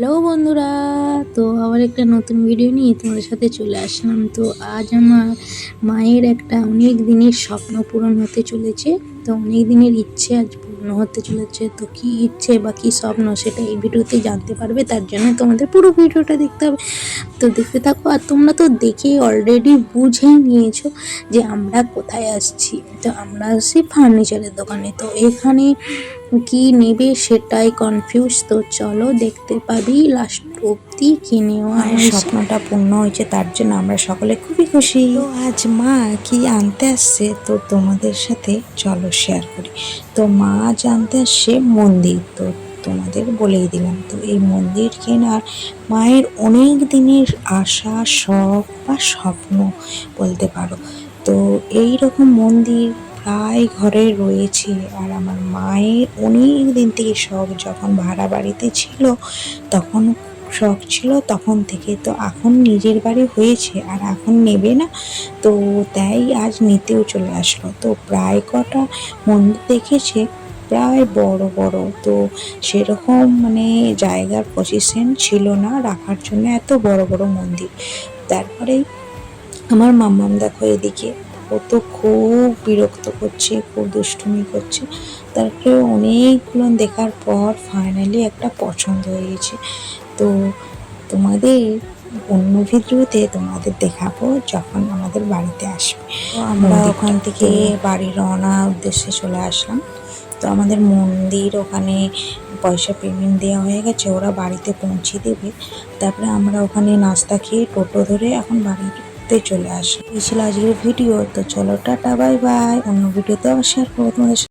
Hello বন্ধুরা, তো আবার একটা নতুন ভিডিও নিয়ে তোমাদের সাথে চলে আসলাম। তো আজ আমার মায়ের একটা অনেক দিনের স্বপ্ন পূরণ হতে চলেছে। তো অনেক দিনের ইচ্ছে আজ পূর্ণ হতে চলেছে। তো কি ইচ্ছে বা কি স্বপ্ন সেটা এই ভিডিওতে জানতে পারবে, তার জন্য তোমাদের পুরো ভিডিওটা দেখতে হবে। তো দেখতে থাকো। আর তোমরা তো দেখে অলরেডি বুঝেই নিয়েছো যে আমরা কোথায় আসছি। তো আমরা আসছি ফার্নিচারের দোকানে। তো এখানে কি নেবে সেটাই কনফিউজ। তো চলো দেখতে পাবি লাস্ট অব্দি কিনেও আমার স্বপ্নটা পূর্ণ হয়েছে, তার জন্য আমরা সকলে খুবই খুশি। তো আজ মা কি আনতে আসছে তো তোমাদের সাথে চলো শেয়ার করি। তো মা আজ আনতে আসছে মন্দির, তো তোমাদের বলেই দিলাম। তো এই মন্দির কেনার মায়ের অনেক দিনের আশা, শখ বা স্বপ্ন বলতে পারো। তো এই রকম মন্দির প্রায় ঘরে রয়েছে। আর আমার মায়ের অনেক দিন থেকে শখ, যখন ভাড়া বাড়িতে ছিল তখন শখ ছিল তখন থেকে। তো এখন নিজের বাড়ি হয়েছে আর এখন নেবে না, তো তাই আজ নিতেও চলে আসলো। তো প্রায় কটা মন্দির দেখেছে, প্রায় বড় বড়। তো সেরকম জায়গার পজিশন ছিল না রাখার জন্য এত বড় বড় মন্দির। তারপরে আমার মাম্মাম দেখো এদিকে, ও তো খুব বিরক্ত করছে, খুব দুষ্টুমি করছে। তারপরে অনেকগুলো দেখার পর ফাইনালি একটা পছন্দ হয়েছে। তো তোমাদের অন্য ভিডিওতে তোমাদের দেখাবো যখন আমাদের বাড়িতে আসবে। তো আমরা ওখান থেকে বাড়ি রওনা উদ্দেশ্যে চলে আসলাম। তো আমাদের মন্দির ওখানে পয়সা পেমেন্ট দেওয়া হয়ে গেছে, ওরা বাড়িতে পৌঁছে দেবে। তারপরে আমরা ওখানে নাস্তা খেয়ে টোটো ধরে এখন বাড়িতে চলে আসি। এই ছিল আজকের ভিডিও। তো চলো টাটা, বাই বাই। অন্য ভিডিওতে আবার শেয়ার করবো তোমাদের সাথে।